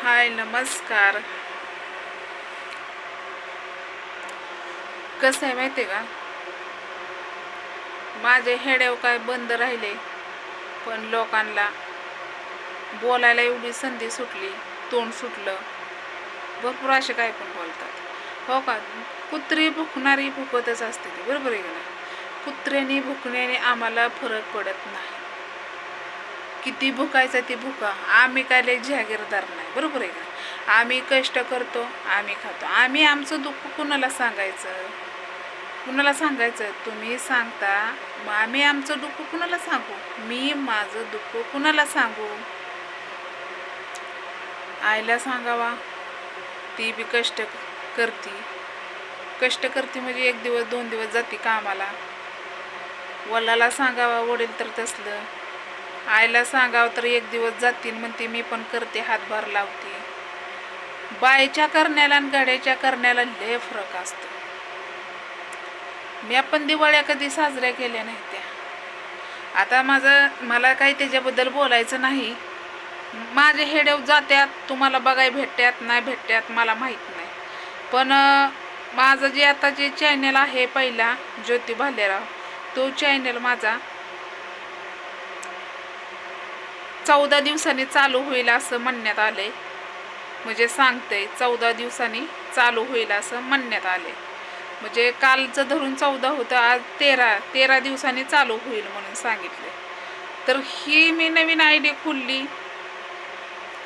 हाय नमस्कार. कसं आहे माहिती आहे का, माझे हेडेव काय बंद राहिले, पण लोकांना बोलायला एवढी संधी सुटली, तोंड सुटलं. भरपूर असे काय पण बोलतात. हो का, कुत्री भुकणारी भुकतच असते ती, बरोबर आहे का नाही. कुत्र्याने भुकण्याने आम्हाला फरक पडत नाही. किती भुकायचं ती भुका, आम्ही काय लय जागीरदार नाही, बरोबर आहे का. आम्ही कष्ट करतो, आम्ही खातो. आम्ही आमचं दुःख कुणाला सांगायचं, कुणाला सांगायचं. तुम्ही सांगता, मग आम्ही आमचं दुःख कुणाला सांगू. मी माझं दुःख कुणाला सांगू. आईला सांगावा, ती बी कष्ट करते म्हणजे एक दिवस 2 दिवस जाते कामाला. वडिलाला सांगावा, वडील तर तसलं. आईला सांगावं तर एक दिवस जातील म्हणते, मी पण करते, हातभार लावते. बाईच्या करण्याला आणि गाड्याच्या करण्याला लय फरक असतो. मी पण दिवाळ्या कधी साजऱ्या केल्या नाही त्या. आता मला काही त्याच्याबद्दल बोलायचं नाही. माझे हेडेव जात्यात, तुम्हाला बघाय भेटत्यात नाही भेटत्यात मला माहीत नाही. पण माझं जे आता जे चॅनल आहे पहिला ज्योती भालेराव, तो चॅनल माझा 14 दिवसांनी चालू होईल असं म्हणण्यात आले. म्हणजे सांगते 14 दिवसांनी चालू होईल असं म्हणण्यात आले. म्हणजे कालचं धरून 14 होतं, आज 13 दिवसांनी चालू होईल म्हणून सांगितले. तर ही मी नवीन ID खोलली.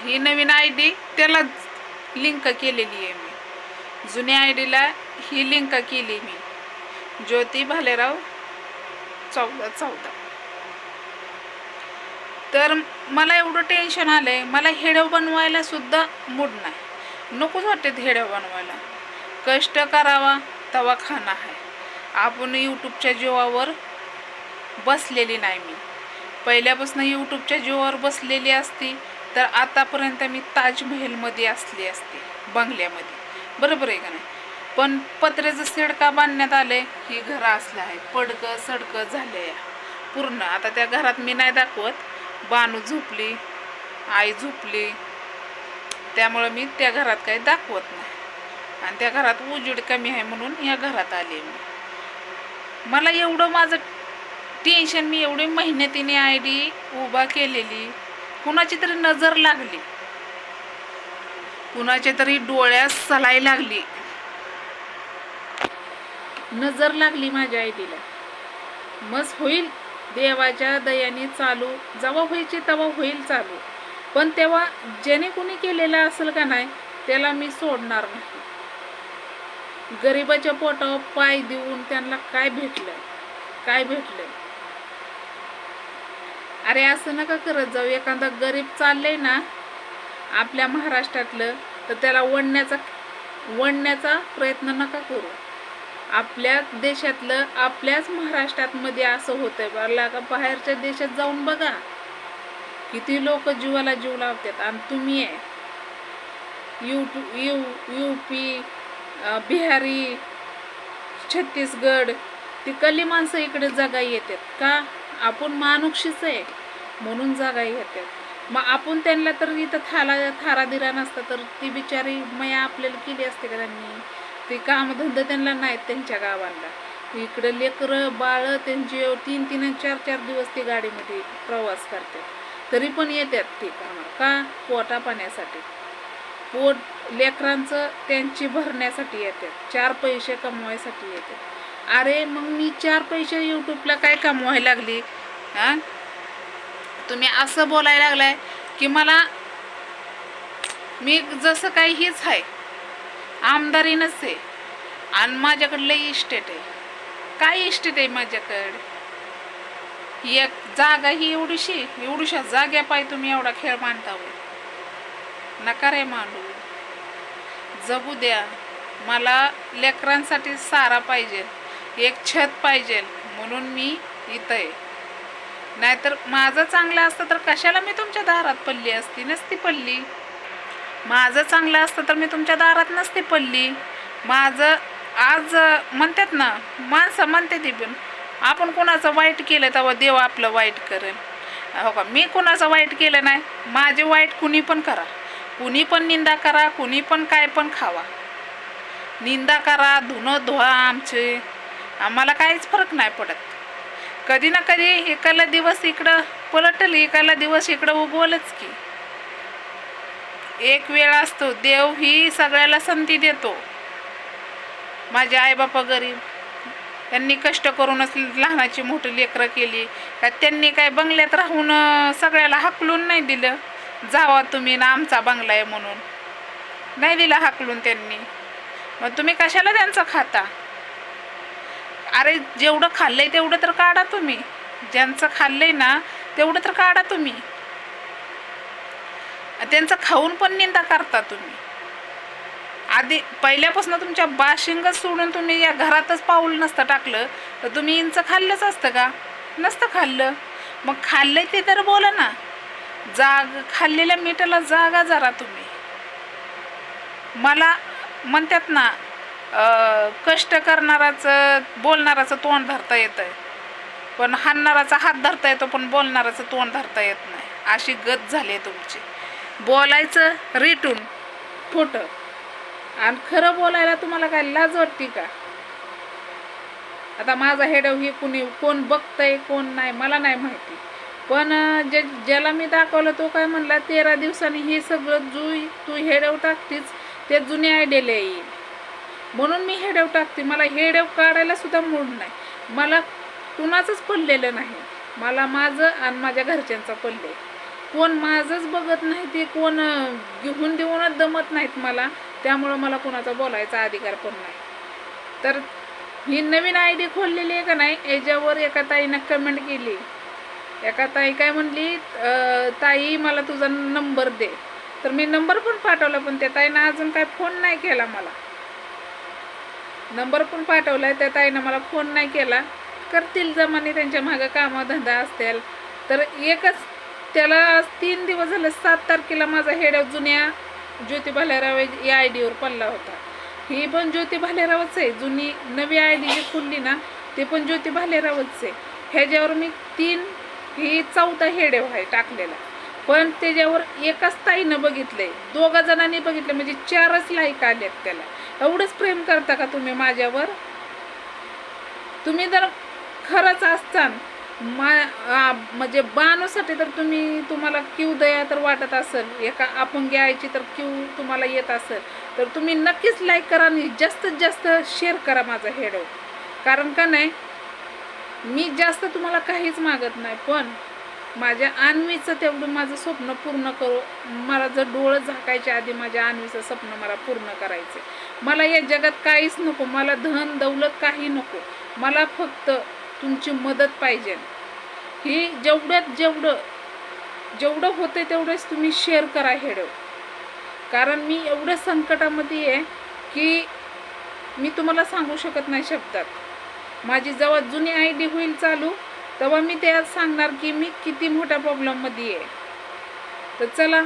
ही नवीन ID त्याला लिंक केलेली आहे. मी जुन्या IDला ही लिंक केली, मी ज्योती भालेराव 1414. तर मला एवढं टेन्शन आलंय, मला हेडव बनवायला सुद्धा मूड नाही. नकोच वाटते हेडव बनवायला. कष्ट करावा तवा खाना आहे. आपण यूट्यूबच्या जीवावर बसलेली नाही. मी पहिल्यापासून यूट्यूबच्या जीवावर बसलेली असती तर आतापर्यंत मी ताजमहलमध्ये असली असते, बंगल्यामध्ये, बरोबर आहे का नाही. पण पत्र्याचं शेड का बांधण्यात आले, ही घरं असलं आहे, पडकं सडकं झाले पूर्ण. आता त्या घरात मी नाही दाखवत. बानू झोपली, आई झोपली, त्यामुळं मी त्या घरात काही दाखवत नाही. आणि त्या घरात उजेड कमी आहे म्हणून या घरात आले मी. मला एवढं माझं टेन्शन, मी एवढी मेहनतीने ID उभा केलेली, कुणाची तरी नजर लागली, कुणाच्या तरी डोळ्यात सलाई लागली, नजर लागली माझ्या IDला. मस्त होईल देवाच्या दयाने चालू, जेव्हा व्हायची तेव्हा होईल चालू. पण तेव्हा ज्याने कोणी केलेलं असेल का नाही, त्याला मी सोडणार नाही. गरिबाच्या पोटावर पाय देऊन त्यांना काय भेटलं. अरे असं नका करत जाऊ. एखादा गरीब चाललंय ना आपल्या महाराष्ट्रातलं, तर त्याला वणण्याचा प्रयत्न नका करू. आपल्या देशातलं, आपल्याच महाराष्ट्रात मध्ये असं होतंय बरं का. बाहेरच्या देशात जाऊन बघा, किती लोक जीवाला जीव लावतात. आणि तुम्ही आहे UP, बिहारी, छत्तीसगड, ती कली माणसं इकडे जागा येतात का. आपण मानुक्षीच आहे म्हणून जागा येतात. मग आपण त्यांना तर इथं थारा दिला नसता तर ती बिचारी मया आपल्याला केली असते का त्यांनी. ते कामधंदा त्यांना नाहीत त्यांच्या गावांना. इकडं लेकरं बाळ त्यांचे 3-3 आणि 4-4 दिवस ते गाडीमध्ये प्रवास करतात, तरी पण येतात ते कामाला का. पोटा पाण्यासाठी, पोट लेकरांचं त्यांची भरण्यासाठी येतात, 4 पैसे कमवायसाठी येतात. अरे मग मी 4 पैसे यूट्यूबला काय कमवायला लागली. तुम्ही असं बोलायला लागलाय की मी जसं काही हीच आहे, आमदारी नसते. आणि माझ्याकडलं इस्टेट आहे. काय इस्टेट आहे माझ्याकडं. एक जागा ही एवढीशा जाग्या पाय तुम्ही एवढा खेळ मांडता होय. नका रे मांडू, जगू द्या. मला लेकरांसाठी सारा पाहिजे, एक छत पाहिजे म्हणून मी इथं आहे. नाहीतर माझं चांगलं असतं तर कशाला मी तुमच्या दारात पडली असती. नसती पडली. माझं चांगलं असतं तर मी तुमच्या दारात नसते पडली. माझं आज म्हणतात ना, माणसं म्हणते ती पण, आपण कोणाचं वाईट केलं तेव्हा देव आपलं वाईट करेल. हो का, मी कोणाचं वाईट केलं नाही. माझे वाईट कुणी पण करा, कुणी पण निंदा करा, कुणी पण काय पण खावा, निंदा करा, धुणं धुवा आमचे, आम्हाला काहीच फरक नाही पडत. कधी ना कधी एकाला दिवस इकडं पलटल, एकाला दिवस इकडं उगवलच की. एक वेळ असतो, देव ही सगळ्याला संधी देतो. माझे आईबापा गरीब, त्यांनी कष्ट करूनच लहानाची मोठी लेकरं केली का? त्यांनी काय बंगल्यात राहून सगळ्याला हाकलून नाही दिलं, जावा तुम्ही ना आमचा बंगला आहे म्हणून? नाही दिला हाकलून त्यांनी. मग तुम्ही कशाला त्यांचं खाता? अरे जेवढं खाल्लंय तेवढं तर काढा तुम्ही, ज्यांचं खाल्लंय ना तेवढं तर काढा तुम्ही. त्यांचं खाऊन पण निंदा करता तुम्ही. आधी पहिल्यापासून तुमच्या बाशिंगच सोडून तुम्ही या घरातच पाऊल नसतं टाकलं तर तुम्ही इंच खाल्लंच असतं का? नसतं खाल्लं. मग खाल्लंय ते तर बोला ना. खाल्लेल्या मिठाला जागा जरा तुम्ही. मला म्हणतात ना, कष्ट करणाराचं बोलणाराचं तोंड धरता येतं, पण हाणणाराचा हात धरता येतो, पण बोलणाराचं तोंड धरता येत नाही. अशी गत झाली आहे तुमची. बोलायचं रिटून खोटं, आणि खरं बोलायला तुम्हाला काय लाज वाटते का? आता माझा हेडव हे कोण बघतंय कोण नाही मला नाही माहिती, पण ज्याला मी दाखवलं तो काय म्हणला, 13 दिवसांनी हे सगळं तू हेडव टाकतीच ते जुने आयडियाला येईल म्हणून मी हेडव टाकते. मला हेडव काढायला सुद्धा मूड नाही. मला कुणाचंच पडलेलं नाही. मला माझं आणि माझ्या घरच्यांचा पडले. कोण माझंच बघत नाही, ते कोण घेऊन देऊनच दमत नाहीत मला. त्यामुळं मला कोणाचा बोलायचा अधिकार पण नाही. तर ही नवीन आयडी खोललेली आहे का नाही, याच्यावर एका ताईनं कमेंट केली. एका ताई काय म्हणली, ताई मला तुझा नंबर दे. तर मी नंबर पण पाठवला, पण त्या ताईनं अजून काय फोन नाही केला मला. नंबर पण पाठवलाय, त्या ताईनं मला फोन नाही केला. करतील जमाने, त्यांच्या मागं कामधंदा असतील. तर एकच त्याला 3 दिवस झाले. 7 तारखेला माझा हेडव जुन्या ज्योती भालेराव या आयडीवर पडला होता. ही पण ज्योती भालेरावच आहे. जुनी नवी आयडी जी खुलली ना ते पण ज्योती भालेरावच आहे. ह्याच्यावर मी 3 ही 4था हेडव आहे टाकलेला, पण त्याच्यावर एकाच ताईनं बघितलंय, 2 जणांनी बघितलं, म्हणजे 4च लाईक आलेत त्याला. एवढंच प्रेम करता का तुम्ही माझ्यावर? तुम्ही जर खरंच असतान म्हणजे बाणूसाठी तर तुम्हाला क्यू दया तर वाटत असेल, एका अपंग आईची तर क्यू तुम्हाला येत असेल, तर तुम्ही नक्कीच लाईक करा आणि जास्तीत जास्त शेअर करा माझा हेडव. कारण का नाही, मी जास्त तुम्हाला काहीच मागत नाही, पण माझ्या अन्वीचं तेवढं माझं स्वप्न पूर्ण करू. मला जर डोळं झाकायच्या आधी माझ्या अन्वीचं स्वप्न मला पूर्ण करायचं. मला या जगात काहीच नको, मला धन दौलत काही नको. मला फक्त तुमची मदत पाहिजे. ही जेवढं होते तेवढंच तुम्ही शेअर करा हेडव. कारण मी एवढ्या संकटामध्ये आहे की मी तुम्हाला सांगू शकत नाही शब्दात. माझी जेव्हा जुनी आयडी होईल चालू, तेव्हा मी त्यात सांगणार की मी किती मोठ्या प्रॉब्लेममध्ये आहे. तर चला,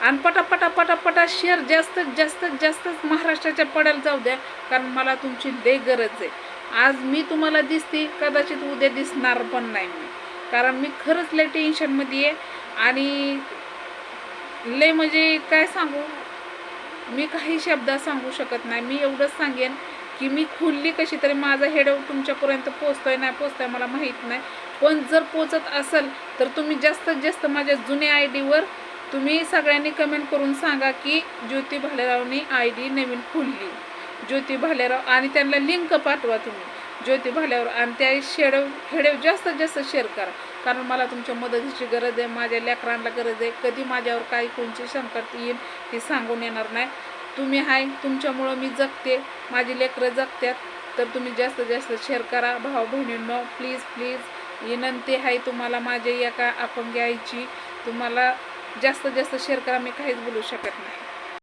आणि पटापटा शेअर जास्त महाराष्ट्राच्या पडेल जाऊ द्या, कारण मला तुमची लय गरज आहे. आज मी तुम्हाला दिसते, कदाचित उद्या दिसणार पण नाही मी, कारण मी खरंच लय टेन्शनमध्ये आहे. आणि लय म्हणजे काय सांगू, मी काही शब्दात सांगू शकत नाही. मी एवढंच सांगेन की मी खुलली कशी तरी, माझा हेडव तुमच्यापर्यंत पोचतोय नाही पोचतोय मला माहीत नाही, पण जर पोचत असेल तर तुम्ही जास्तीत जास्त माझ्या जुन्या आयडीवर तुम्ही सगळ्यांनी कमेंट करून सांगा की ज्योती भालेरावनी आयडी नवीन खुलली, ज्योती भालेराव, आणि त्यांना लिंक पाठवा तुम्ही ज्योती भालेराव, आणि त्या हेडव जास्तीत जास्त शेअर करा. कारण मला तुमच्या मदतीची गरज आहे, माझ्या लेकरांना गरज आहे. कधी माझ्यावर काही कोणची संकट येईल हे सांगून येणार नाही. तुम्ही आहे, तुमच्यामुळं मी जगते, माझी लेकरं जगतात. तर तुम्ही जास्तीत जास्त शेअर करा. भाऊ बहिणींनो, प्लीज विनंती आहे तुम्हाला, माझ्या एका अपंग आईची, तुम्हाला जास्तीत जास्त शेअर करा. मी काहीच बोलू शकत नाही.